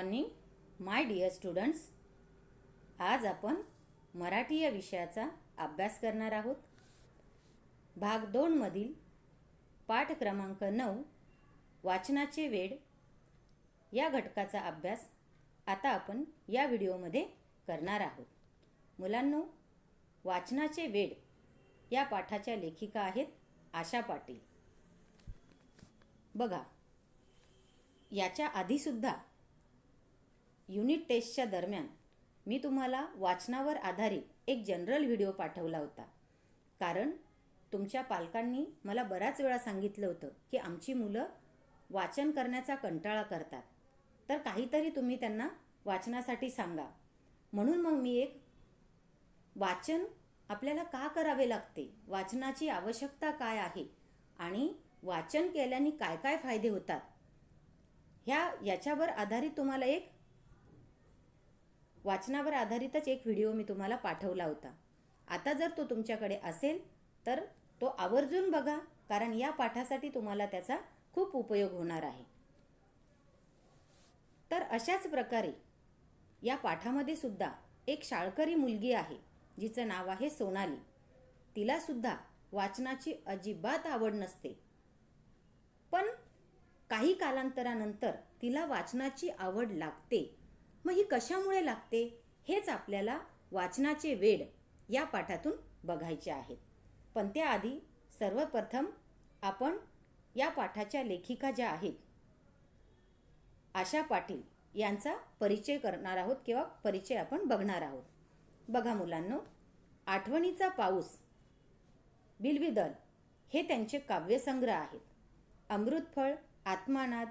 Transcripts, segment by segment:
Morning my dear students. आज आपण मराठी या विषयाचा अभ्यास करणार आहोत. भाग 2 मधील पाठ क्रमांक 9 वाचनाचे वेड या घटकाचा अभ्यास आता आपण या व्हिडिओमध्ये करणार आहोत. मुलांनो, वाचनाचे वेड या पाठाच्या लेखिका आहेत आशा पाटील. बघा, याच्या आधीसुद्धा युनिट टेस्टच्या दरम्यान मी तुम्हाला वाचनावर आधारित एक जनरल व्हिडिओ पाठवला होता. कारण तुमच्या पालकांनी मला बऱ्याच वेळा सांगितलं होतं की आमची मुलं वाचन करण्याचा कंटाळा करतात, तर काहीतरी तुम्ही त्यांना वाचनासाठी सांगा. म्हणून मग मी एक वाचन आपल्याला का करावे लागते, वाचनाची आवश्यकता काय आहे आणि वाचन केल्याने काय काय फायदे होतात, याच्यावर आधारित तुम्हाला एक वाचनावर आधारितच एक व्हिडिओ मी तुम्हाला पाठवला होता. आता जर तो तुमच्याकडे असेल तर तो आवर्जून बघा, कारण या पाठासाठी तुम्हाला त्याचा खूप उपयोग होणार आहे. तर अशाच प्रकारे या पाठामध्ये सुद्धा एक शाळकरी मुलगी आहे जिचं नाव आहे सोनाली. तिला सुद्धा वाचनाची अजिबात आवड नसते, पण काही कालांतरानंतर तिला वाचनाची आवड लागते. मग ही कशामुळे लागते हेच आपल्याला वाचनाचे वेड या पाठातून बघायचे आहेत. पण त्याआधी सर्वप्रथम आपण या पाठाच्या लेखिका ज्या आहेत आशा पाटील यांचा परिचय करणार आहोत किंवा परिचय आपण बघणार आहोत. बघा मुलांनो, आठवणीचा पाऊस, बिलविदल हे त्यांचे काव्यसंग्रह आहेत. अमृतफळ, आत्मानाद,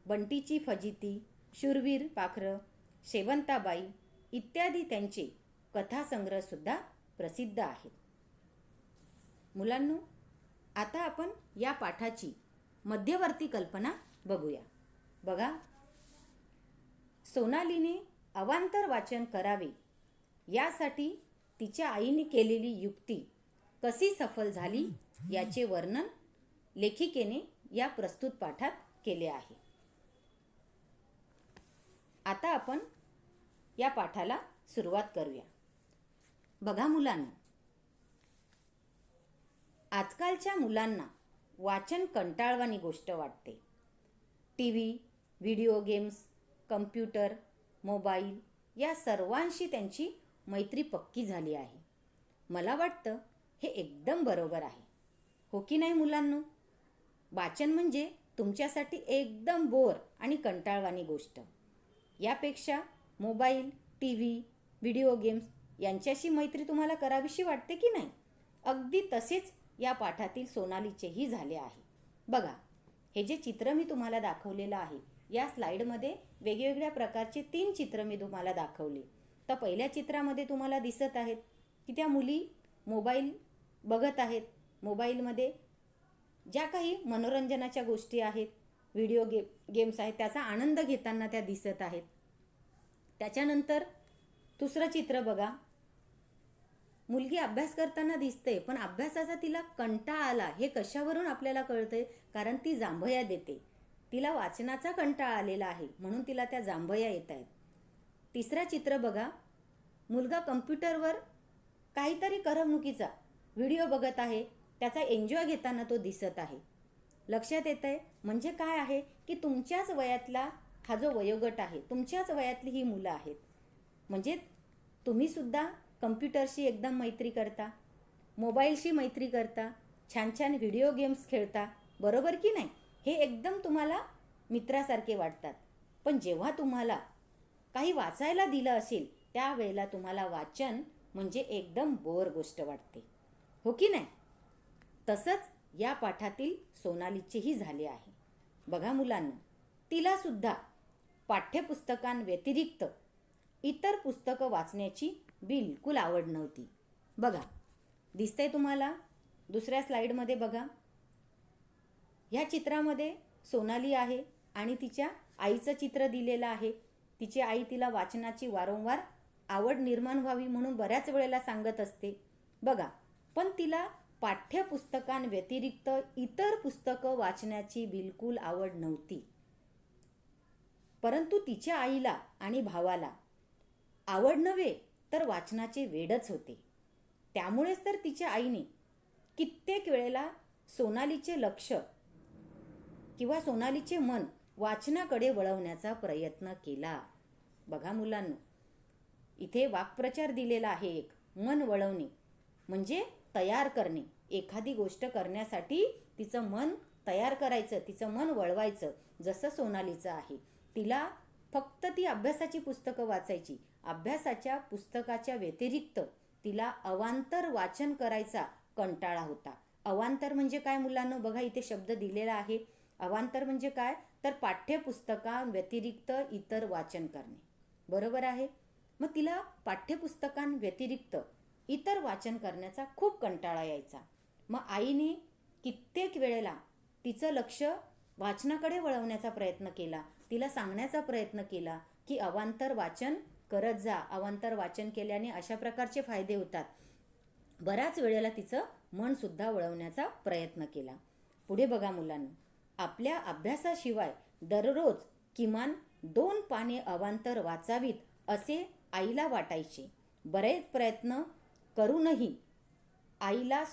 बंटीची फजिती, शूरवीर पाखरं, शेवंताबाई इत्यादी त्यांचे कथासंग्रह सुद्धा प्रसिद्ध आहेत. मुलांनो, आता आपण या पाठाची मध्यवर्ती कल्पना बघूया. बघा, सोनालीने अवांतर वाचन करावे यासाठी तिच्या आईने केलेली युक्ती कशी सफल झाली याचे वर्णन लेखिकेने या प्रस्तुत पाठात केले आहे. आता आपण या पाठाला सुरुवात करूया. बघा मुलांना, आजकालच्या मुलांना वाचन कंटाळवाणी गोष्ट वाटते. TV, video games, computer, mobile या सर्वांशी त्यांची मैत्री पक्की झाली आहे. मला वाटतं हे एकदम बरोबर आहे, हो की नाही मुलांनो? वाचन म्हणजे तुमच्यासाठी एकदम बोर आणि कंटाळवाणी गोष्ट. यापेक्षा मोबाईल, टीव्ही, व्हिडिओ गेम्स यांच्याशी मैत्री तुम्हाला करावीशी वाटते की नाही? अगदी तसेच या पाठातील सोनालीचेही झाले आहे. बघा, हे जे चित्र मी तुम्हाला दाखवलेलं आहे, या स्लाइडमध्ये वेगवेगळ्या प्रकारचे 3 चित्र मी तुम्हाला दाखवले. तर पहिल्या चित्रामध्ये तुम्हाला दिसत आहेत की त्या मुली मोबाईल बघत आहेत. मोबाईलमध्ये ज्या काही मनोरंजनाच्या गोष्टी आहेत, व्हिडिओ गेम्स आहेत, त्याचा आनंद घेताना त्या दिसत आहेत. त्याच्यानंतर दुसरं चित्र बघा, मुलगी अभ्यास करताना दिसते, पण अभ्यासाचा तिला कंटाळा आला. हे कशावरून आपल्याला कळतंय? कारण ती जांभया देते. तिला वाचनाचा कंटाळा आलेला आहे, म्हणून तिला त्या जांभया येत आहेत. तिसरं चित्र बघा, मुलगा कम्प्युटरवर काहीतरी करमणुकीचा व्हिडिओ बघत आहे, त्याचा एन्जॉय घेताना तो दिसत आहे. लक्षात येतंय? म्हणजे काय आहे की तुमच्याच वयातला हा जो वयोगट आहे, तुमच्याच वयातली ही मुलं आहेत. म्हणजे तुम्ही सुद्धा कम्प्युटरशी एकदम मैत्री करता, मोबाईलशी मैत्री करता, छान छान व्हिडिओ गेम्स खेळता, बरोबर की नाही? हे एकदम तुम्हाला मित्रासारखे वाटतात. पण जेव्हा तुम्हाला काही वाचायला दिलं असेल त्यावेळेला तुम्हाला वाचन म्हणजे एकदम बोर गोष्ट वाटते, हो की नाही? तसंच या पाठातील सोनालीचेही झाले आहे. बघा मुलांना, तिला सुद्धा पाठ्यपुस्तकांव्यतिरिक्त इतर पुस्तकं वाचण्याची बिलकुल आवड नव्हती. बघा, दिसतंय तुम्हाला दुसऱ्या स्लाइडमध्ये? बघा, ह्या चित्रामध्ये सोनाली आहे आणि तिच्या आईचं चित्र दिलेलं आहे. तिची आई तिला वाचनाची वारंवार आवड निर्माण व्हावी म्हणून बऱ्याच वेळेला सांगत असते. बघा, पण तिला पाठ्यपुस्तकांव्यतिरिक्त इतर पुस्तकं वाचण्याची बिलकुल आवड नव्हती. परंतु तिच्या आईला आणि भावाला आवड नव्हे तर वाचनाचे वेडच होते. त्यामुळेच तर तिच्या आईने कित्येक वेळेला सोनालीचे लक्ष किंवा सोनालीचे मन वाचनाकडे वळवण्याचा प्रयत्न केला. बघा मुलांनो, इथे वाक्प्रचार दिलेला आहे एक, मन वळवणे म्हणजे तयार करणे. एखादी गोष्ट करण्यासाठी तिचं मन तयार करायचं, तिचं मन वळवायचं. जसं सोनालीचं आहे, तिला फक्त ती अभ्यासाची पुस्तकं वाचायची. अभ्यासाच्या पुस्तकाच्या व्यतिरिक्त तिला अवांतर वाचन करायचा कंटाळा होता. अवांतर म्हणजे काय मुलांनो? बघा इथे शब्द दिलेला आहे. अवांतर म्हणजे काय? तर पाठ्यपुस्तकांव्यतिरिक्त इतर वाचन करणे. बरोबर आहे. मग तिला पाठ्यपुस्तकांव्यतिरिक्त इतर वाचन करण्याचा खूप कंटाळा यायचा. मग आईने कित्येक वेळेला तिचं लक्ष वाचनाकडे वळवण्याचा प्रयत्न केला. तिला सांगण्याचा प्रयत्न केला की अवांतर वाचन करत जा. अवांतर वाचन केल्याने अशा प्रकारचे फायदे होतात. बऱ्याच वेळेला तिचं मनसुद्धा वळवण्याचा प्रयत्न केला. पुढे बघा मुलांनो, आपल्या अभ्यासाशिवाय दररोज किमान 2 पाने अवांतर वाचावीत असे आईला वाटायचे. बरेच प्रयत्न करूनही आईला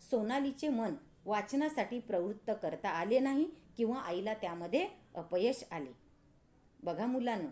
सोनालीचे मन वाचनासाठी प्रवृत्त करता आले नाही किंवा आईला त्यामध्ये अपयश आले. बघा मुलांनो,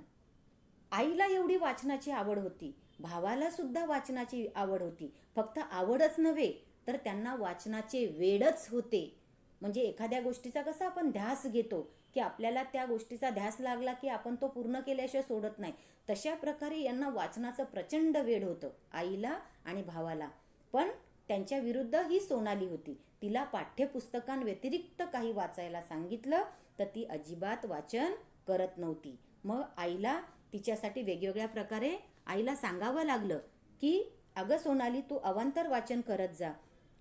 आईला एवढी वाचनाची आवड होती, भावाला सुद्धा वाचनाची आवड होती. फक्त आवडच नव्हे तर त्यांना वाचनाचे वेडच होते. म्हणजे एखाद्या गोष्टीचा कसा आपण ध्यास घेतो की आपल्याला त्या गोष्टीचा ध्यास लागला की आपण तो पूर्ण केल्याशिवाय सोडत नाही, तशा प्रकारे यांना वाचनाचं प्रचंड वेड होतं, आईला आणि भावाला. पण त्यांच्या विरुद्ध ही सोनाली होती. तिला पाठ्यपुस्तकांव्यतिरिक्त काही वाचायला सांगितलं तर ती अजिबात वाचन करत नव्हती. मग आईला तिच्यासाठी वेगवेगळ्या प्रकारे आईला सांगावं लागलं की अगं सोनाली, तू अवांतर वाचन करत जा.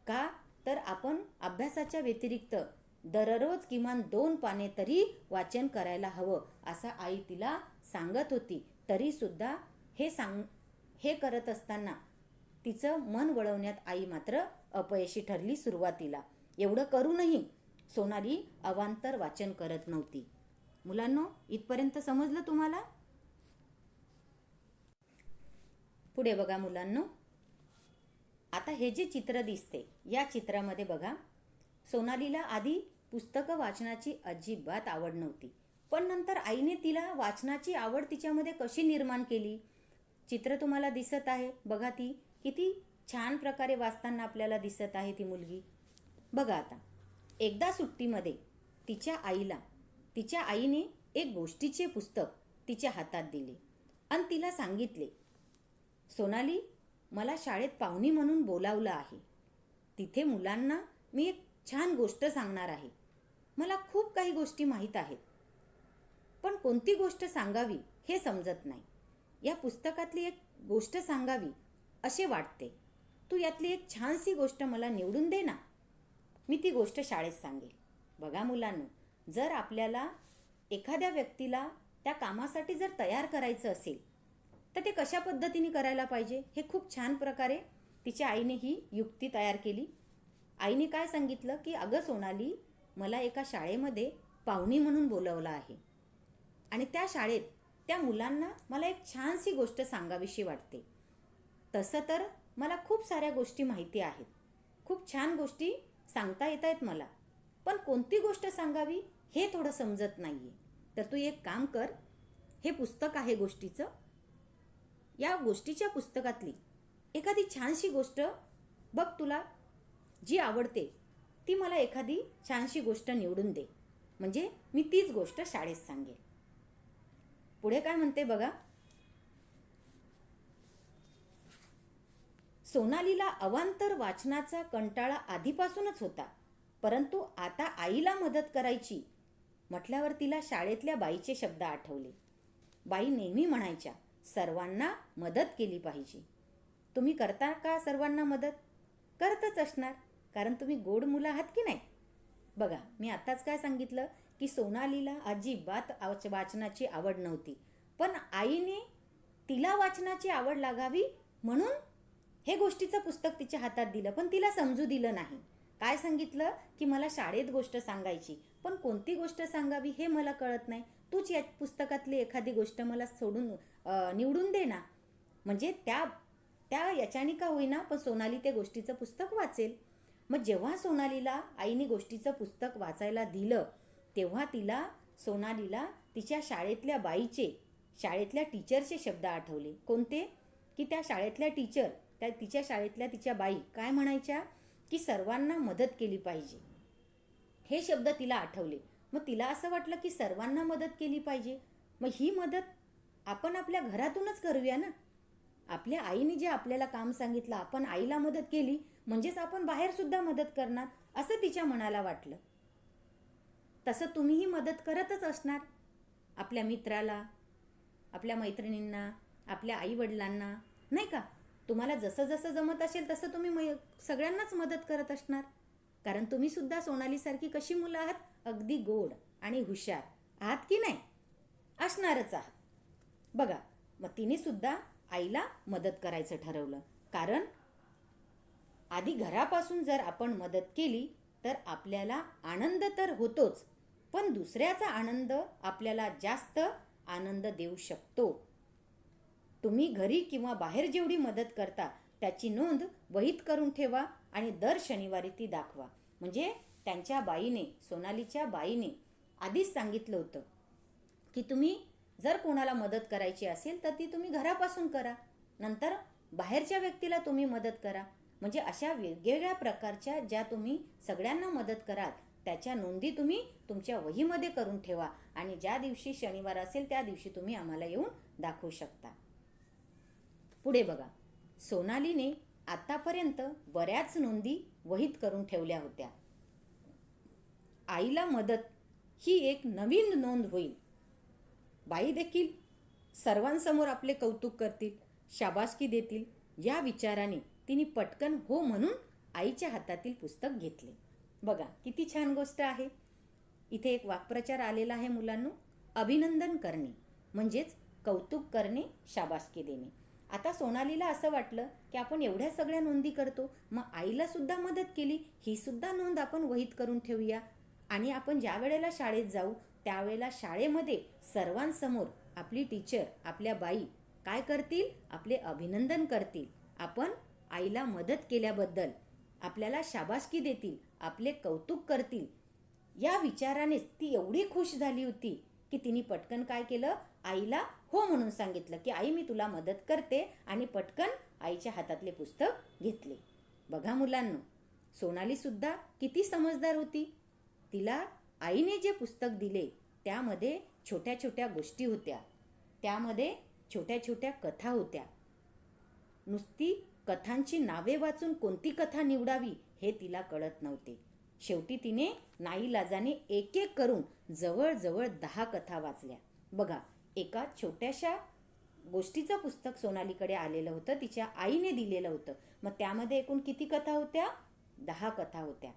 का? तर आपण अभ्यासाच्या व्यतिरिक्त दररोज किमान 2 पाने तरी वाचन करायला हवं, असं आई तिला सांगत होती. तरी सुद्धा हे करत असताना तिचं मन वळवण्यात आई मात्र अपयशी ठरली सुरुवातीला. एवढं करूनही सोनाली अवांतर वाचन करत नव्हती. मुलांनो, इथपर्यंत समजलं तुम्हाला? पुढे बघा मुलांनो, आता हे जे चित्र दिसते या चित्रामध्ये बघा, सोनालीला आधी पुस्तकं वाचनाची अजिबात आवड नव्हती. पण नंतर आईने तिला वाचनाची आवड तिच्यामध्ये कशी निर्माण केली. चित्र तुम्हाला दिसत आहे बघा, ती किती छान प्रकारे वाचताना आपल्याला दिसत आहे ती मुलगी. बघा आता, एकदा सुट्टीमध्ये तिच्या आईने एक गोष्टीचे पुस्तक तिच्या हातात दिले आणि तिला सांगितले, सोनाली, मला शाळेत पाहुणी म्हणून बोलावलं आहे. तिथे मुलांना मी एक छान गोष्ट सांगणार आहे. मला खूप काही गोष्टी माहीत आहेत, पण कोणती गोष्ट सांगावी हे समजत नाही. या पुस्तकातली एक गोष्ट सांगावी असे वाटते. तू यातली एक छानशी गोष्ट मला निवडून दे ना. मी ती गोष्ट शाळेत सांगेल. बघा मुलांनो, जर आपल्याला एखाद्या व्यक्तीला त्या कामासाठी जर तयार करायचं असेल तर ते कशा पद्धतीने करायला पाहिजे हे खूप छान प्रकारे तिच्या आईने ही युक्ती तयार केली. आईने काय सांगितलं की अगं सोनाली, मला एका शाळेमध्ये पाहुणी म्हणून बोलवलं आहे आणि त्या शाळेत त्या मुलांना मला एक छानशी गोष्ट सांगावीशी वाटते. तसं तर मला खूप साऱ्या गोष्टी माहिती आहेत, खूप छान गोष्टी सांगता येत आहेत मला, पण कोणती गोष्ट सांगावी हे थोडं समजत नाहीये. तर तू एक काम कर, हे पुस्तक आहे गोष्टीचं, या गोष्टीच्या पुस्तकातली एखादी छानशी गोष्ट बघ, तुला जी आवडते ती मला एखादी छानशी गोष्ट निवडून दे, म्हणजे मी तीच गोष्ट शाळेत सांगेल. पुढे काय म्हणते बघा, सोनालीला अवांतर वाचनाचा कंटाळा आधीपासूनच होता, परंतु आता आईला मदत करायची म्हटल्यावर तिला शाळेतल्या बाईचे शब्द आठवले. बाई नेहमी म्हणायच्या, सर्वांना मदत केली पाहिजे. तुम्ही करता का सर्वांना मदत? करतच असणार, कारण तुम्ही गोड मुलं आहात की नाही. बघा, मी आताच काय सांगितलं की सोनालीला अजिबात वाचनाची आवड नव्हती, पण आईने तिला वाचनाची आवड लागावी म्हणून हे गोष्टीचं पुस्तक तिच्या हातात दिलं, पण तिला समजू दिलं नाही. काय सांगितलं की मला शाळेत गोष्ट सांगायची, पण कोणती गोष्ट सांगावी हे मला कळत नाही. तूच या पुस्तकातली एखादी गोष्ट मला निवडून दे ना. म्हणजे त्या त्या याच्याने का होईना पण सोनाली ते गोष्टीचं पुस्तक वाचेल. मग जेव्हा सोनालीला आईने गोष्टीचं पुस्तक वाचायला दिलं तेव्हा सोनालीला तिच्या शाळेतल्या टीचरचे शब्द आठवले. कोणते? की त्या तिच्या शाळेतल्या तिच्या बाई काय म्हणायच्या की सर्वांना मदत केली पाहिजे. हे शब्द तिला आठवले. मग तिला असं वाटलं की सर्वांना मदत केली पाहिजे. मग ही मदत आपण आपल्या घरातूनच करूया ना. आपल्या आईने जे आपल्याला काम सांगितलं आपण आईला मदत केली म्हणजेच आपण बाहेर सुद्धा मदत करणार असं तिच्या मनाला वाटलं. तसं तुम्हीही मदत करतच असणार. आपल्या मित्राला, आपल्या मैत्रिणींना, आपल्या आईवडिलांना, नाही का? तुम्हाला जसं जसं जमत असेल तसं तुम्ही सगळ्यांनाच मदत करत असणार. कारण तुम्ही सुद्धा सोनालीसारखी कशी मुलं आहात? अगदी गोड आणि हुशार आहात की नाही? असणारच आहात. बघा, मग तिने सुद्धा आईला मदत करायचं ठरवलं. कारण आधी घरापासून जर आपण मदत केली तर आपल्याला आनंद तर होतोच, पण दुसऱ्याचा आनंद आपल्याला जास्त आनंद देऊ शकतो. तुम्ही घरी किंवा बाहेर जेवढी मदत करता त्याची नोंद वहीत करून ठेवा आणि दर शनिवारी ती दाखवा. म्हणजे सोनालीच्या बाईने आधीच सांगितलं होतं की तुम्ही जर कोणाला मदत करायची असेल तर ती तुम्ही घरापासून करा, नंतर बाहेरच्या व्यक्तीला तुम्ही मदत करा. म्हणजे अशा वेगवेगळ्या प्रकारच्या ज्या तुम्ही सगळ्यांना मदत कराल त्याच्या नोंदी तुम्ही तुमच्या वहीमध्ये करून ठेवा आणि ज्या दिवशी शनिवार असेल त्या दिवशी तुम्ही आम्हाला येऊन दाखवू शकता. पुढे बघा, सोनालीने आतापर्यंत बऱ्याच नोंदी वहीत करून ठेवल्या होत्या. आईला मदत ही एक नवीन नोंद होईल. बाई देखील सर्वांसमोर आपले कौतुक करतील, शाबासकी देतील या विचाराने तिने पटकन हो म्हणून आईच्या हातातील पुस्तक घेतले. बघा किती छान गोष्ट आहे. इथे एक वाक्प्रचार आलेला आहे मुलांनो, अभिनंदन करणे म्हणजेच कौतुक करणे, शाबासकी देणे. आता सोनालीला असं वाटलं की आपण एवढ्या सगळ्या नोंदी करतो, मग आईला सुद्धा मदत केली, ही सुद्धा नोंद आपण वहीत करून ठेवूया. आणि आपण ज्या वेळेला शाळेत जाऊ त्यावेळेला शाळेमध्ये सर्वांसमोर आपली टीचर, आपल्या बाई काय करतील? आपले अभिनंदन करतील. आपण आईला मदत केल्याबद्दल आपल्याला शाबासकी देतील, आपले कौतुक करतील. या विचारानेच ती एवढी खुश झाली होती की तिने पटकन काय केलं? आईला हो म्हणून सांगितलं की आई मी तुला मदत करते आणि पटकन आईच्या हातातले पुस्तक घेतले. बघा मुलांनो, सोनाली सुद्धा किती समजदार होती. तिला आईने जे पुस्तक दिले त्यामध्ये छोट्या छोट्या गोष्टी होत्या, त्यामध्ये छोट्या छोट्या कथा होत्या. नुसती कथांची नावे वाचून कोणती कथा निवडावी हे तिला कळत नव्हते. शेवटी तिने नाईलाजाने एक एक करून जवळजवळ 10 कथा वाचल्या. बघा, एका छोट्याशा गोष्टीचं पुस्तक सोनालीकडे आलेलं होतं, तिच्या आईने दिलेलं होतं. मग त्यामध्ये एकूण किती कथा होत्या? 10 कथा होत्या.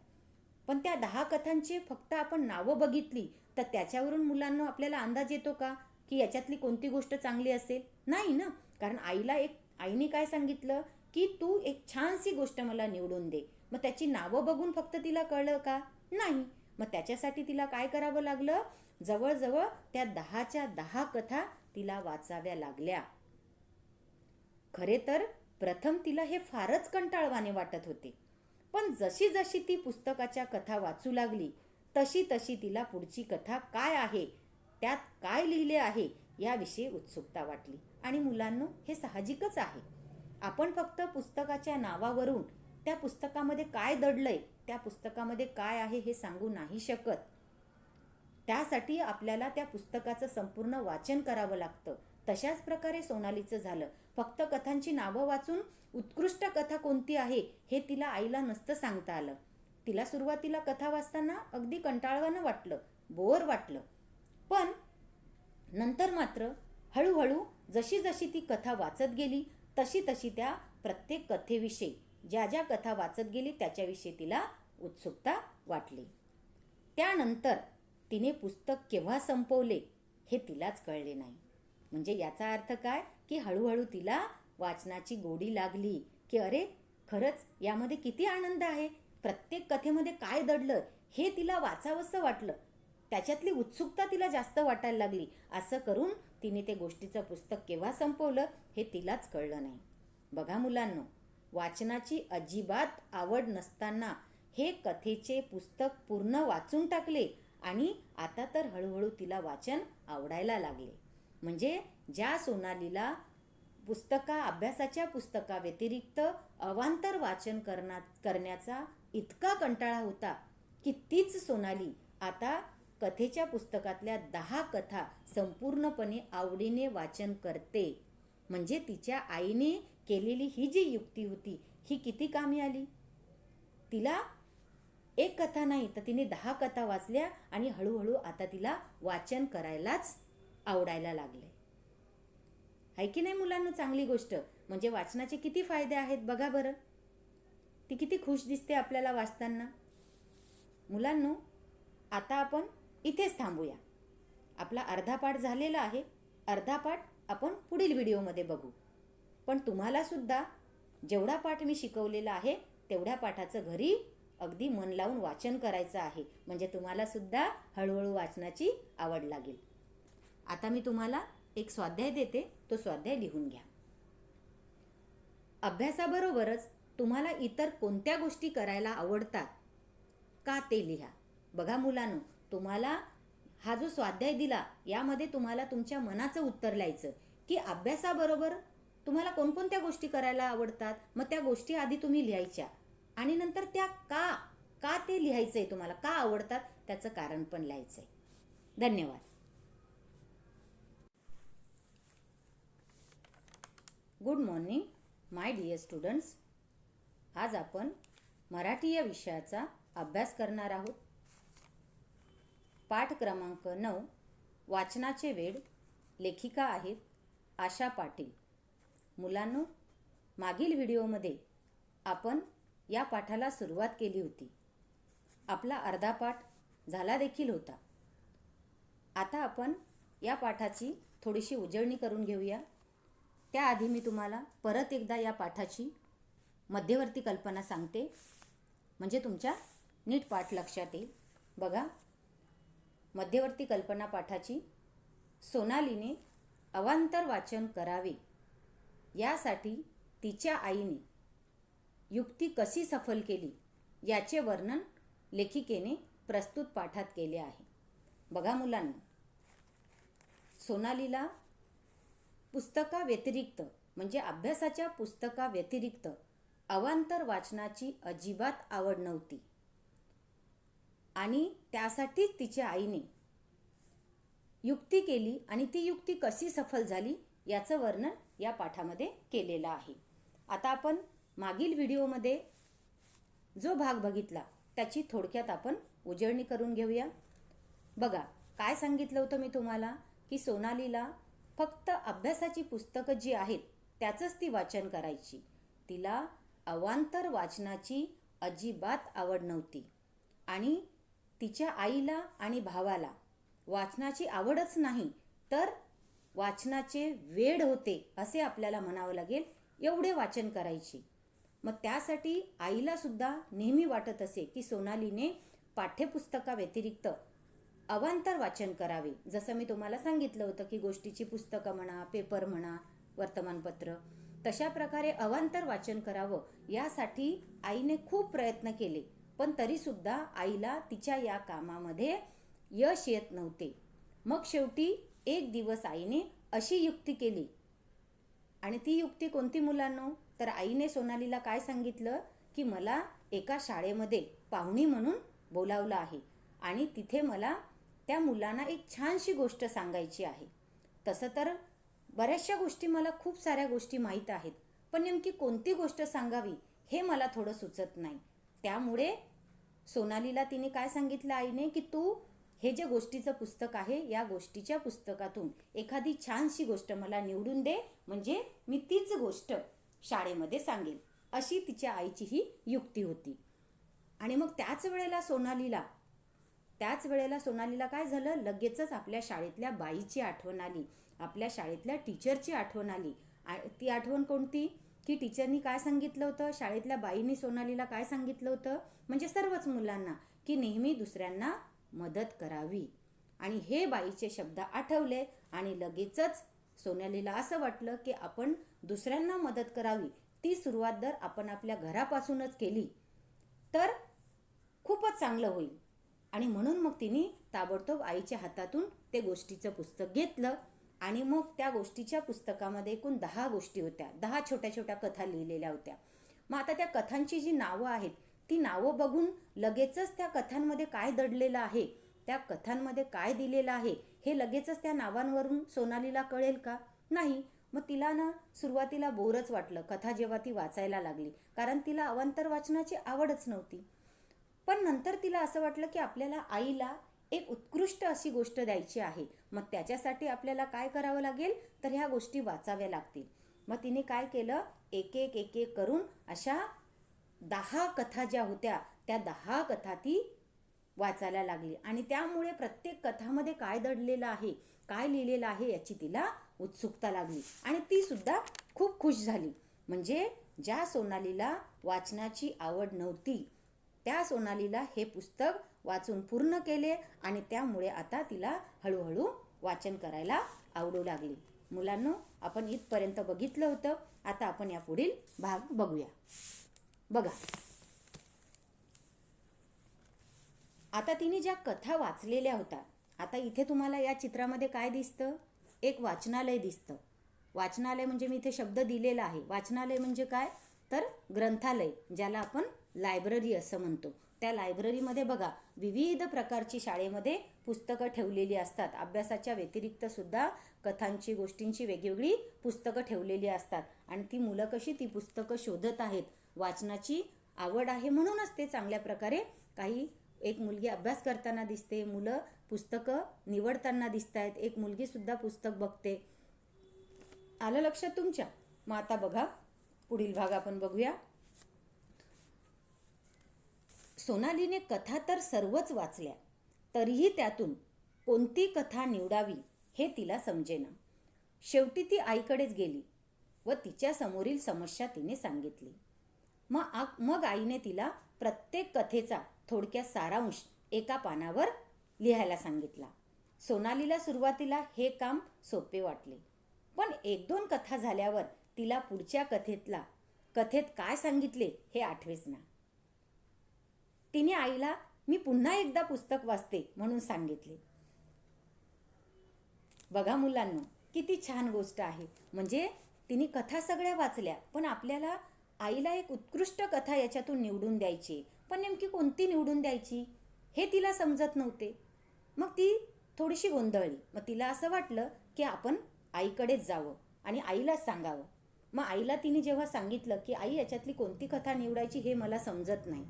पण त्या 10 कथांची फक्त आपण नावं बघितली तर त्याच्यावरून मुलांना आपल्याला अंदाज येतो का की याच्यातली कोणती गोष्ट चांगली असेल? नाही ना. कारण आईने काय सांगितलं की तू एक छानशी गोष्ट मला निवडून दे. मग त्याची नावं बघून फक्त तिला कळलं का? नाही. मग त्याच्यासाठी तिला काय करावं लागलं? जवळजवळ त्या 10च्या 10 कथा तिला वाचाव्या लागल्या. खरे तर प्रथम तिला हे फारच कंटाळवाणे वाटत होते, पण जशी जशी ती पुस्तकाच्या कथा वाचू लागली तशी तशी तिला पुढची कथा काय आहे, त्यात काय लिहिले आहे याविषयी उत्सुकता वाटली. आणि मुलांनो, हे साहजिकच आहे. आपण फक्त पुस्तकाच्या नावावरून त्या पुस्तकामध्ये काय दडलंय, त्या पुस्तकामध्ये काय आहे हे सांगू नाही शकत. त्यासाठी आपल्याला त्या पुस्तकाचं संपूर्ण वाचन करावं लागतं. तशाच प्रकारे सोनालीचं झालं. फक्त कथांची नावं वाचून उत्कृष्ट कथा कोणती आहे हे तिला आईला नसतं सांगता आलं. तिला सुरुवातीला कथा वाचताना अगदी कंटाळवाणं वाटलं, बोर वाटलं. पण नंतर मात्र हळूहळू जशी जशी ती कथा वाचत गेली तशी तशी त्या प्रत्येक कथेविषयी, ज्या ज्या कथा वाचत गेली त्याच्याविषयी तिला उत्सुकता वाटली. त्यानंतर तिने पुस्तक केव्हा संपवले हे तिलाच कळले नाही. म्हणजे याचा अर्थ काय की हळूहळू तिला वाचनाची गोडी लागली की अरे खरंच यामध्ये किती आनंद आहे, प्रत्येक कथेमध्ये काय दडलं हे तिला वाचावंसं वाटलं. त्याच्यातली उत्सुकता तिला जास्त वाटायला लागली. असं करून तिने ते गोष्टीचं पुस्तक केव्हा संपवलं हे तिलाच कळलं नाही. बघा मुलांनो, वाचनाची अजिबात आवड नसताना हे कथेचे पुस्तक पूर्ण वाचून टाकले आणि आता तर हळूहळू तिला वाचन आवडायला लागले. म्हणजे ज्या सोनालीला अभ्यासाच्या पुस्तकाव्यतिरिक्त अवांतर वाचन करण्याचा इतका कंटाळा होता की तीच सोनाली आता कथेच्या पुस्तकातल्या 10 कथा संपूर्णपणे आवडीने वाचन करते. म्हणजे तिच्या आईने केलेली ही जी युक्ती होती ही किती कामी आली. तिला एक कथा नाही तर तिने 10 कथा वाचल्या आणि हळूहळू आता तिला वाचन करायलाच आवडायला लागले. आहे की नाही मुलांना चांगली गोष्ट. म्हणजे वाचनाचे किती फायदे आहेत बघा बरं. ती किती खुश दिसते आपल्याला वाचताना. मुलांनो, आता आपण इथेच थांबूया. आपला अर्धा पाठ झालेला आहे. अर्धा पाठ आपण पुढील व्हिडिओमध्ये बघू. पण तुम्हाला सुद्धा जेवढा पाठ मी शिकवलेला आहे तेवढ्या पाठाचं घरी अगदी मन लावून वाचन करायचं आहे. म्हणजे तुम्हाला सुद्धा हळूहळू वाचनाची आवड लागेल. आता मी तुम्हाला एक स्वाध्याय देते, तो स्वाध्याय लिहून घ्या. अभ्यासाबरोबरच तुम्हाला इतर कोणत्या गोष्टी करायला आवडतात का ते लिहा. बघा मुलांनो, तुम्हाला हा जो स्वाध्याय दिला यामध्ये तुम्हाला तुमच्या मनाचं उत्तर लिहायचं की अभ्यासाबरोबर तुम्हाला कोणकोणत्या गोष्टी करायला आवडतात. मग त्या गोष्टी आधी तुम्ही लिहायच्या आणि नंतर त्या का ते लिहायचंय, तुम्हाला का आवडतात त्याचं कारण पण लिहायचंय. धन्यवाद. Good morning my dear students. आज आपण मराठी या विषयाचा अभ्यास करणार आहोत. पाठ क्रमांक 9, वाचनाचे वेड. लेखिका आहेत आशा पाटील. मुलांनो, मागील व्हिडिओमध्ये आपण या पाठाला सुरुवात केली होती. आपला अर्धा पाठ झाला देखील होता. आता आपण या पाठाची थोडीशी उजळणी करून घेऊया. त्याआधी मी तुम्हाला परत एकदा या पाठाची मध्यवर्ती कल्पना सांगते, म्हणजे तुमच्या नीट पाठ लक्षात येईल. बघा, मध्यवर्ती कल्पना पाठाची. सोनालीने अवांतर वाचन करावे यासाठी तिच्या आईने युक्ती कशी सफल केली याचे वर्णन लेखिकेने प्रस्तुत पाठात केले आहे. बघा मुलांना, सोनालीला पुस्तकाव्यतिरिक्त म्हणजे अभ्यासाच्या पुस्तकाव्यतिरिक्त अवांतर वाचनाची अजिबात आवड नव्हती आणि त्यासाठीच तिच्या आईने युक्ती केली आणि ती युक्ती कशी सफल झाली याचं वर्णन या पाठामध्ये केलेलं आहे. आता आपण मागील व्हिडिओमध्ये जो भाग बघितला त्याची थोडक्यात आपण उजळणी करून घेऊया. बघा, काय सांगितलं होतं मी तुम्हाला की सोनालीला फक्त अभ्यासाची पुस्तकं जी आहेत त्याचंच ती वाचन करायची. तिला अवांतर वाचनाची अजिबात आवड नव्हती आणि तिच्या आईला आणि भावाला वाचनाची आवडच नाही तर वाचनाचे वेड होते असे आपल्याला म्हणावं लागेल. एवढे वाचन करायची. मग त्यासाठी आईला सुद्धा नेहमी वाटत असे की सोनालीने पाठ्यपुस्तकाव्यतिरिक्त अवांतर वाचन करावे. जसं मी तुम्हाला सांगितलं होतं की गोष्टीची पुस्तकं म्हणा, पेपर म्हणा, वर्तमानपत्र, तशा प्रकारे अवांतर वाचन करावं यासाठी आईने खूप प्रयत्न केले. पण तरीसुद्धा आईला तिच्या या कामामध्ये यश येत नव्हते. मग शेवटी एक दिवस आईने अशी युक्ती केली. आणि ती युक्ती कोणती मुलांनो? तर आईने सोनालीला काय सांगितलं की मला एका शाळेमध्ये पाहुणी म्हणून बोलावलं आहे आणि तिथे मला त्या मुलांना एक छानशी गोष्ट सांगायची आहे. तसं तर बऱ्याचशा गोष्टी मला खूप साऱ्या गोष्टी माहीत आहेत, पण नेमकी कोणती गोष्ट सांगावी हे मला थोडं सुचत नाही. त्यामुळे सोनालीला तिने काय सांगितलं आईने की तू हे जे गोष्टीचं पुस्तक आहे या गोष्टीच्या पुस्तकातून एखादी छानशी गोष्ट मला निवडून दे, म्हणजे मी तीच गोष्ट शाळेमध्ये सांगेल. अशी तिच्या आईची ही युक्ती होती. आणि मग त्याच वेळेला सोनालीला काय झालं, लगेचच आपल्या शाळेतल्या बाईची आठवण आली, आपल्या शाळेतल्या टीचरची आठवण आली. ती आठवण कोणती की टीचरनी काय सांगितलं होतं, शाळेतल्या बाईंनी सोनालीला काय सांगितलं होतं, म्हणजे सर्वच मुलांना की नेहमी दुसऱ्यांना मदत करावी. आणि हे बाईचे शब्द आठवले आणि लगेचच सोनालीला असं वाटलं की आपण दुसऱ्यांना मदत करावी. ती सुरुवात जर आपण आपल्या घरापासूनच केली तर खूपच चांगलं होईल. आणि म्हणून मग तिने ताबडतोब आईच्या हातातून ते गोष्टीचं पुस्तक घेतलं आणि मग त्या गोष्टीच्या पुस्तकामध्ये एकूण 10 गोष्टी होत्या. 10 छोट्या छोट्या कथा लिहिलेल्या होत्या. मग आता त्या कथांची जी नावं आहेत ती नावं बघून लगेचच त्या कथांमध्ये काय दडलेलं आहे, त्या कथांमध्ये काय दिलेलं आहे हे लगेचच त्या नावांवरून सोनालीला कळेल का? नाही. मग तिला ना सुरुवातीला बोरच वाटलं कथा जेव्हा ती वाचायला लागली, कारण तिला अवांतर वाचनाची आवडच नव्हती. पण नंतर तिला असं वाटलं की आपल्याला आईला एक उत्कृष्ट अशी गोष्ट द्यायची आहे. मग त्याच्यासाठी आपल्याला काय करावं लागेल, तर ह्या गोष्टी वाचाव्या लागतील. मग तिने काय केलं, एक एक एक एक करून अशा 10 कथा ज्या होत्या त्या 10 कथा ती वाचायला लागली. आणि त्यामुळे प्रत्येक कथामध्ये काय दडलेलं आहे, काय लिहिलेलं आहे याची तिला उत्सुकता लागली आणि ती सुद्धा खूप खुश झाली. म्हणजे ज्या सोनालीला वाचनाची आवड नव्हती त्या सोनालीला हे पुस्तक वाचून पूर्ण केले आणि त्यामुळे आता तिला हळूहळू वाचन करायला आवडू लागली. मुलांनो, आपण इथपर्यंत बघितलं होतं. आता आपण या पुढील भाग बघूया. बघा, आता तिने ज्या कथा वाचलेल्या होत्या, आता इथे तुम्हाला या चित्रामध्ये काय दिसतं? एक वाचनालय दिसतं. वाचनालय म्हणजे मी इथे शब्द दिलेला आहे. वाचनालय म्हणजे काय, तर ग्रंथालय, ज्याला आपण लायब्ररी असं म्हणतो. त्या लायब्ररीमध्ये बघा विविध प्रकारची शाळेमध्ये पुस्तकं ठेवलेली असतात. अभ्यासाच्या व्यतिरिक्त सुद्धा कथांची, गोष्टींची वेगवेगळी पुस्तकं ठेवलेली असतात आणि ती मुलं कशी ती पुस्तकं शोधत आहेत. वाचनाची आवड आहे म्हणूनच ते चांगल्या प्रकारे, काही एक मुलगी अभ्यास करताना दिसते, मुलं पुस्तकं निवडताना दिसत आहेत, एक मुलगी सुद्धा पुस्तक बघते. आलं लक्षात तुमच्या? मग आता बघा पुढील भाग आपण बघूया. सोनालीने कथा तर सर्वच वाचल्या, तरीही त्यातून कोणती कथा निवडावी हे तिला समजेना. शेवटी ती आईकडेच गेली व तिच्या समोरील समस्या तिने सांगितली. मग आईने तिला प्रत्येक कथेचा थोडक्यात सारांश एका पानावर लिहायला सांगितला. सोनालीला सुरुवातीला हे काम सोपे वाटले, पण 1-2 कथा झाल्यावर तिला पुढच्या कथेत काय सांगितले हे आठवेच ना. तिने आईला मी पुन्हा एकदा पुस्तक वाचते म्हणून सांगितले. बघा मुलांनो, किती छान गोष्ट आहे. म्हणजे तिने कथा सगळ्या वाचल्या, पण आपल्याला आईला एक उत्कृष्ट कथा याच्यातून निवडून द्यायची, पण नेमकी कोणती निवडून द्यायची हे तिला समजत नव्हते. मग ती थोडीशी गोंधळली. मग तिला असं वाटलं की आपण आईकडेच जावं आणि आईलाच सांगावं. मग आईला तिने जेव्हा सांगितलं की आई, याच्यातली कोणती कथा निवडायची हे मला समजत नाही,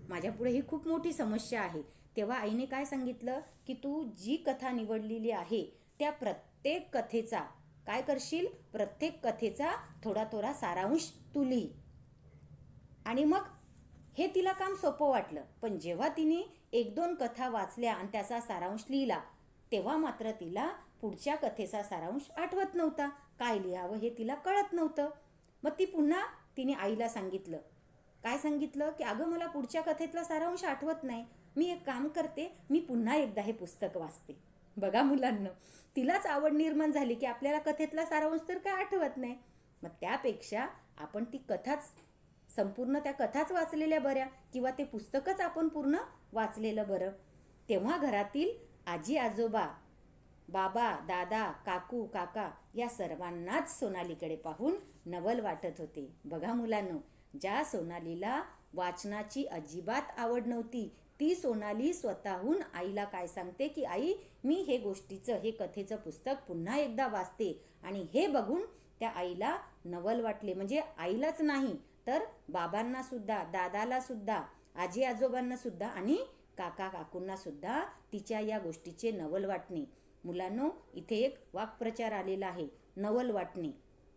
माझ्यापुढे ही खूप मोठी समस्या आहे, तेव्हा आईने काय सांगितलं की तू जी कथा निवडलेली आहे त्या प्रत्येक कथेचा काय करशील, प्रत्येक कथेचा थोडा थोडा सारांश तू लिही. आणि मग हे तिला काम सोपं वाटलं. पण जेव्हा तिने 1-2 कथा वाचल्या आणि त्याचा सारांश लिहिला, तेव्हा मात्र तिला पुढच्या कथेचा सारांश आठवत नव्हता. काय लिहावं हे तिला कळत नव्हतं. मग ती पुन्हा तिने आईला सांगितलं. काय सांगितलं की अगं, मला पुढच्या कथेतला सारांश आठवत नाही, मी एक काम करते, मी पुन्हा एकदा हे पुस्तक वाचते. बघा मुलांना, तिलाच आवड निर्माण झाली की आपल्याला कथेतला सारांश तर काय आठवत नाही. मग त्यापेक्षा आपण ती कथाच, संपूर्ण त्या कथाच वाचलेल्या बऱ्या, किंवा ते पुस्तकच आपण पूर्ण वाचलेलं बरं. तेव्हा घरातील आजी आजोबा, बाबा दादा, काकू काका या सर्वांनाच सोनालीकडे पाहून नवल वाटत होते. बघा मुलांनो, ज्या सोनालीला वाचनाची अजिबात आवड नव्हती, ती सोनाली स्वतःहून आईला काय सांगते की आई, मी हे गोष्टीचं, हे कथेचं पुस्तक पुन्हा एकदा वाचते. आणि हे बघून त्या आईला नवल वाटले. म्हणजे आईलाच नाही तर बाबांना सुद्धा, दादाला सुद्धा, आजी आजोबांना सुद्धा आणि काका काकूंना सुद्धा तिच्या या गोष्टीचे नवल वाटणे. मुलांनो, इथे एक वाक्प्रचार आलेला आहे, नवल वाटणे.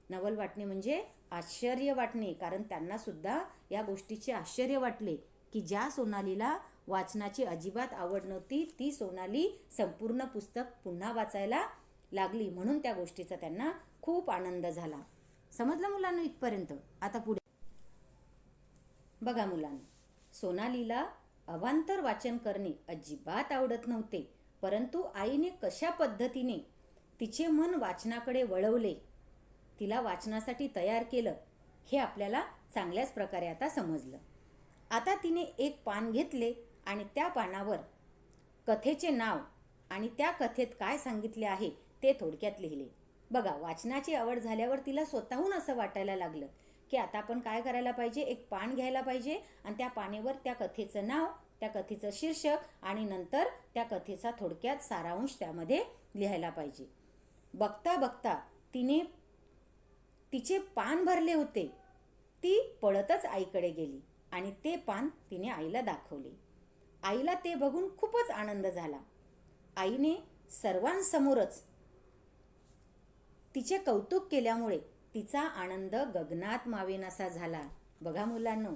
नवल वाटणे म्हणजे आश्चर्य वाटणे, कारण त्यांना सुद्धा या गोष्टीचे आश्चर्य वाटले की ज्या सोनालीला वाचनाची अजिबात आवड नव्हती, ती सोनाली संपूर्ण पुस्तक पुन्हा वाचायला लागली. म्हणून त्या गोष्टीचा त्यांना खूप आनंद झाला. समजलं मुलांनो इथपर्यंत? आता पुढे बघा मुलांनो, सोनालीला अवांतर वाचन करणे अजिबात आवडत नव्हते परंतु आईने कशा पद्धतीने तिचे मन वाचनाकडे वळवले, तिला वाचनासाठी तयार केलं, हे आपल्याला चांगल्याच प्रकारे आता समजलं. आता तिने एक पान घेतले आणि त्या पानावर कथेचे नाव आणि त्या कथेत काय सांगितले आहे ते थोडक्यात लिहिले. बघा, वाचनाची आवड झाल्यावर तिला स्वतःहून असं वाटायला लागलं की आता आपण काय करायला पाहिजे, एक पान घ्यायला पाहिजे आणि त्या पानेवर त्या कथेचं नाव, त्या कथेचं शीर्षक आणि नंतर त्या कथेचा थोडक्यात सारांश त्यामध्ये लिहायला पाहिजे. बघता बघता तिने तिचे पान भरले होते. ती पळतच आईकडे गेली आणि ते पान तिने आईला दाखवले. आईला ते बघून खूपच आनंद झाला. आईने सर्वांसमोरच तिचे कौतुक केल्यामुळे तिचा आनंद गगनात मावेनासा झाला. बघा मुलांनो,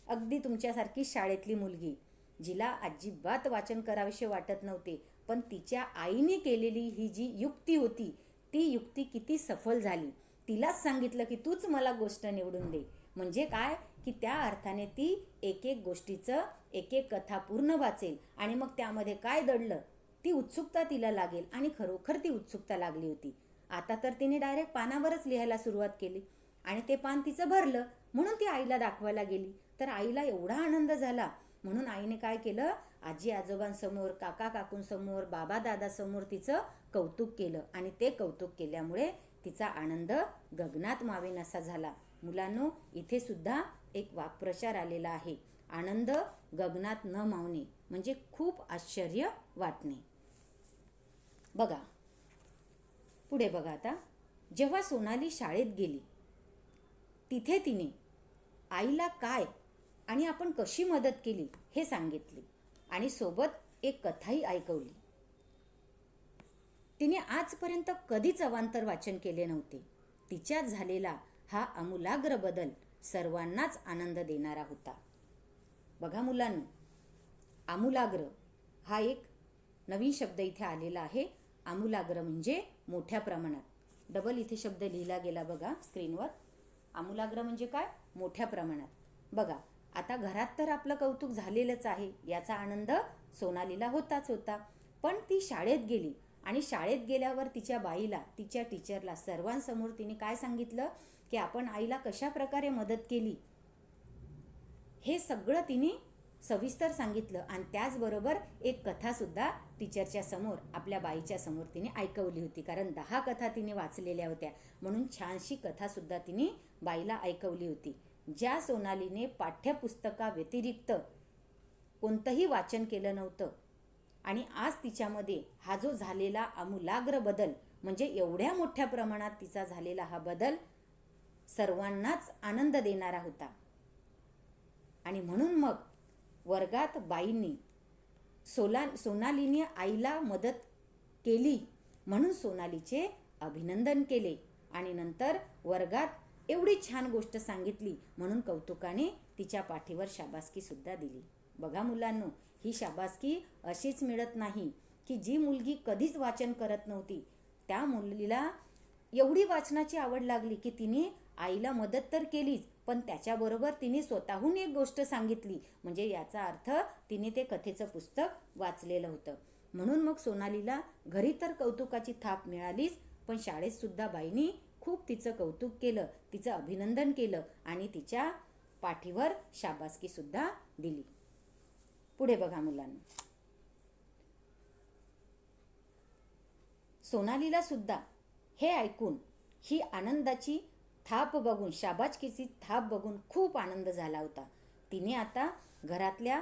अगदी तुमच्यासारखी शाळेतली मुलगी जिला अजिबात वाचन करावेसे वाटत नव्हते, पण तिच्या आईने केलेली ही जी युक्ती होती ती युक्ती किती सफल झाली. तिलाच सांगितलं की तूच मला गोष्ट निवडून दे. म्हणजे काय की त्या अर्थाने ती एक एक गोष्टीचं एक एक कथा पूर्ण वाचेल आणि मग त्यामध्ये काय दडलं ती उत्सुकता तिला लागेल. आणि खरोखर ती उत्सुकता लागली होती. आता तर तिने डायरेक्ट पानावरच लिहायला सुरुवात केली आणि ते पान तिचं भरलं म्हणून ती आईला दाखवायला गेली. तर आईला एवढा आनंद झाला म्हणून आईने काय केलं, आजी आजोबांसमोर, काका काकूंसमोर, बाबा दादासमोर तिचं कौतुक केलं आणि ते कौतुक केल्यामुळे तिचा आनंद गगनात मावेनासा झाला. मुलांनो, इथे सुद्धा एक वाक्प्रचार आलेला आहे, आनंद गगनात न मावणे म्हणजे खूप आश्चर्य वाटणे. बघा पुढे बघा. आता जेव्हा सोनाली शाळेत गेली तिथे तिने आईला काय आणि आपण कशी मदत केली हे सांगितले आणि सोबत एक कथाही ऐकवली. तिने आजपर्यंत कधीच अवांतर वाचन केले नव्हते. तिच्यात झालेला हा आमूलाग्र बदल सर्वांनाच आनंद देणारा होता. बघा मुलांनो, आमूलाग्र हा एक नवीन शब्द इथे आलेला आहे. आमूलाग्र म्हणजे मोठ्या प्रमाणात. डबल इथे शब्द लिहिला गेला बघा स्क्रीनवर. आमूलाग्र म्हणजे काय, मोठ्या प्रमाणात. बघा, आता घरात तर आपलं कौतुक झालेलंच आहे, याचा आनंद सोनालीला होताच होता. पण ती शाळेत गेली आणि शाळेत गेल्यावर तिच्या बाईला, तिच्या टीचरला, सर्वांसमोर तिने काय सांगितलं की आपण आईला कशा प्रकारे मदत केली हे सगळं तिने सविस्तर सांगितलं. आणि त्याचबरोबर एक कथासुद्धा टीचरच्या समोर, आपल्या बाईच्या समोर तिने ऐकवली होती. कारण 10 कथा तिने वाचलेल्या होत्या म्हणून छानशी कथासुद्धा तिने बाईला ऐकवली होती. ज्या सोनालीने पाठ्यपुस्तकाव्यतिरिक्त कोणतंही वाचन केलं नव्हतं आणि आज तिच्यामध्ये हा जो झालेला आमूलाग्र बदल म्हणजे एवढ्या मोठ्या प्रमाणात तिचा झालेला हा बदल सर्वांनाच आनंद देणारा होता. आणि म्हणून मग वर्गात बाईंनी सोनालीने आईला मदत केली म्हणून सोनालीचे अभिनंदन केले आणि नंतर वर्गात एवढी छान गोष्ट सांगितली म्हणून कौतुकाने तिच्या पाठीवर शाबासकी सुद्धा दिली. बघा मुलांनो, ही शाबासकी अशीच मिळत नाही की जी मुलगी कधीच वाचन करत नव्हती त्या मुलीला एवढी वाचनाची आवड लागली की तिने आईला मदत तर केलीच, पण त्याच्याबरोबर तिने स्वतःहून एक गोष्ट सांगितली. म्हणजे याचा अर्थ तिने ते कथेचं पुस्तक वाचलेलं होतं. म्हणून मग सोनालीला घरी तर कौतुकाची थाप मिळालीच, पण शाळेत सुद्धा बाईंनी खूप तिचं कौतुक केलं, तिचं अभिनंदन केलं आणि तिच्या पाठीवर शाबासकी सुद्धा दिली. पुढे बघा मुलांना, सोनालीला सुद्धा हे ऐकून, ही आनंदाची थाप बघून, शाबासकीची थाप बघून खूप आनंद झाला होता. तिने आता घरातल्या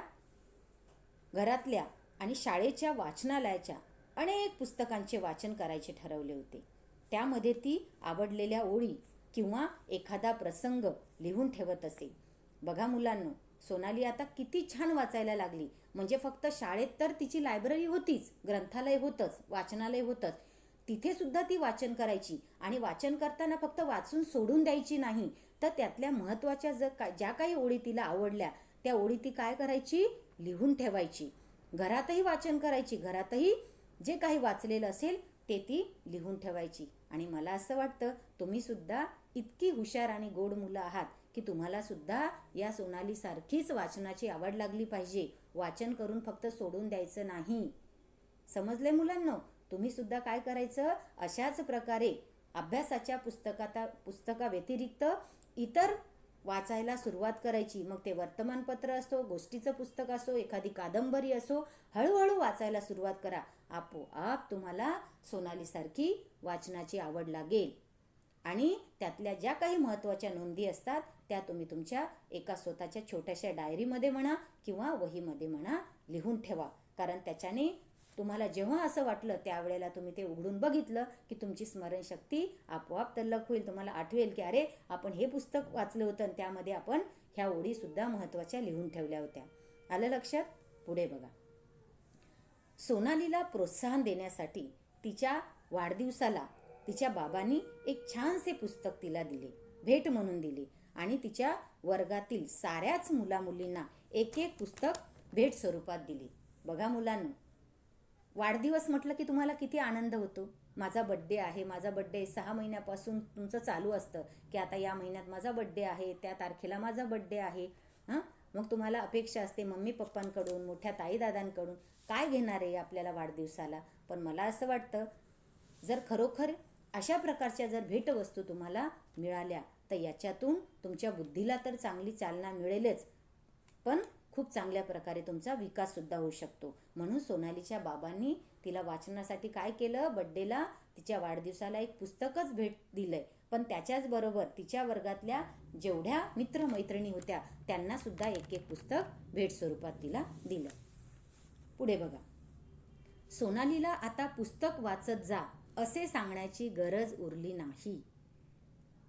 आणि शाळेच्या वाचनालयाच्या अनेक पुस्तकांचे वाचन करायचे ठरवले होते. त्यामध्ये ती आवडलेल्या ओळी किंवा एखादा प्रसंग लिहून ठेवत असे. बघा मुलांनो, सोनाली आता किती छान वाचायला लागली. म्हणजे फक्त शाळेत तर तिची लायब्ररी होतीच, ग्रंथालय होतंच, वाचनालय होतंच, तिथे सुद्धा ती वाचन करायची. आणि वाचन करताना फक्त वाचून सोडून द्यायची नाही, तर त्यातल्या महत्त्वाच्या ज्या काही ओळी तिला आवडल्या त्या ओळी ती काय करायची, लिहून ठेवायची. घरातही वाचन करायची, घरातही जे काही वाचलेलं असेल ते ती लिहून ठेवायची. आणि मला असं वाटतं तुम्ही सुद्धा इतकी हुशार आणि गोड मुलं आहात की तुम्हाला सुद्धा या सोनालीसारखीच वाचनाची आवड लागली पाहिजे. वाचन करून फक्त सोडून द्यायचं नाही. समजले मुलांनो? तुम्ही सुद्धा काय करायचं, अशाच प्रकारे अभ्यासाच्या पुस्तकाव्यतिरिक्त इतर वाचायला सुरुवात करायची. मग ते वर्तमानपत्र असो, गोष्टीचं पुस्तक असो, एखादी कादंबरी असो, हळूहळू वाचायला सुरुवात करा. आपोआप तुम्हाला सोनालीसारखी वाचनाची आवड लागेल. आणि त्यातल्या ज्या काही महत्त्वाच्या नोंदी असतात त्या तुम्ही तुमच्या एका स्वतःच्या छोट्याशा डायरीमध्ये म्हणा किंवा वहीमध्ये म्हणा लिहून ठेवा. कारण त्याच्याने तुम्हाला जेव्हा असं वाटलं त्यावेळेला तुम्ही ते उघडून बघितलं की तुमची स्मरणशक्ती आपोआप तल्लख होईल. तुम्हाला आठवेल की अरे आपण हे पुस्तक वाचलं होतं आणि त्यामध्ये आपण ह्या ओळीसुद्धा महत्त्वाच्या लिहून ठेवल्या होत्या. आलं लक्षात? पुढे बघा. सोनालीला प्रोत्साहन देण्यासाठी तिच्या वाढदिवसाला तिच्या बाबांनी एक छानसे पुस्तक तिला दिले, भेट म्हणून दिले. आणि तिच्या वर्गातील साऱ्याच मुलामुलींना एक एक पुस्तक भेट स्वरूपात दिले. बघा मुलांनो, वाढदिवस म्हटलं की तुम्हाला किती आनंद होतो. माझा बड्डे आहे, माझा बड्डे 6 महिन्यापासून तुमचं चालू असतं की आता या महिन्यात माझा बड्डे आहे, त्या तारखेला माझा बड्डे आहे. मग तुम्हाला अपेक्षा असते मम्मी पप्पांकडून, मोठ्या ताई दादांकडून काय घेणार आहे आपल्याला वाढदिवसाला. पण मला असं वाटतं जर खरोखर अशा प्रकारच्या जर भेटवस्तू तुम्हाला मिळाल्या तर याच्यातून तुमच्या बुद्धीला तर चांगली चालना मिळेलच, पण खूप चांगल्या प्रकारे तुमचा विकाससुद्धा होऊ शकतो. म्हणून सोनालीच्या बाबांनी तिला वाचनासाठी काय केलं, बड्डेला तिच्या वाढदिवसाला एक पुस्तकच भेट दिलंय. पण त्याच्याचबरोबर तिच्या वर्गातल्या जेवढ्या मित्रमैत्रिणी होत्या त्यांनासुद्धा एक एक पुस्तक भेट स्वरूपात तिला दिलं. पुढे बघा. सोनालीला आता पुस्तक वाचत जा असे सांगण्याची गरज उरली नाही.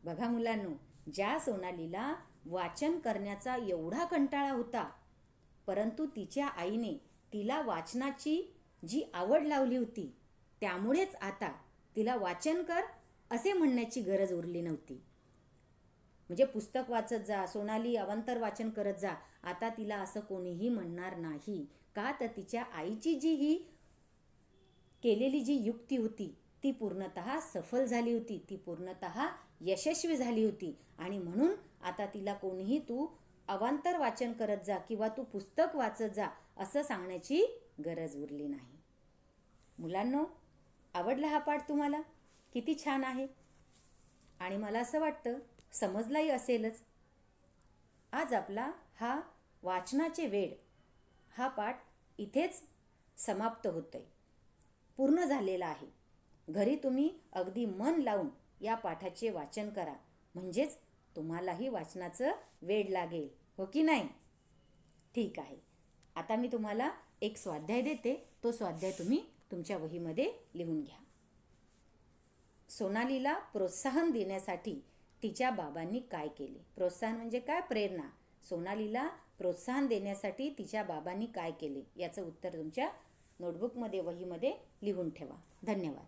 बघा मुलांनो, ज्या सोनालीला वाचन करण्याचा एवढा कंटाळा होता, परंतु तिच्या आईने तिला वाचनाची जी आवड लावली होती त्यामुळेच आता तिला वाचन कर असे म्हणण्याची गरज उरली नव्हती. म्हणजे पुस्तक वाचत जा सोनाली, अवांतर वाचन करत जा, आता तिला असं कोणीही म्हणणार नाही. का तर तिच्या आईची जी ही केलेली जी युक्ती होती ती पूर्णतः सफल झाली होती, ती पूर्णतः यशस्वी झाली होती. आणि म्हणून आता तिला कोणीही तू अवांतर वाचन करत जा किंवा तू पुस्तक वाचत जा असं सांगण्याची गरज उरली नाही. मुलांनो, आवडला हा पाठ तुम्हाला? किती छान आहे. आणि मला असं वाटतं समजलाही असेलच. आज आपला हा वाचनाचे वेड हा पाठ इथेच समाप्त होतोय, पूर्ण झालेला आहे. घरी तुम्ही अगदी मन लावून या पाठाचे वाचन करा, म्हणजेच तुम्हालाही वाचनाचं वेड लागेल, हो की नाही? ठीक आहे. आता मी तुम्हाला एक स्वाध्याय देते, तो स्वाध्याय तुम्ही तुमच्या वहीमध्ये लिहून घ्या. सोनालीला प्रोत्साहन देण्यासाठी तिच्या बाबांनी काय केले? प्रोत्साहन म्हणजे काय? प्रेरणा. सोनालीला प्रोत्साहन देण्यासाठी तिच्या बाबांनी काय केले याचं उत्तर तुमच्या नोटबुकमध्ये, वहीमध्ये लिहून ठेवा. धन्यवाद.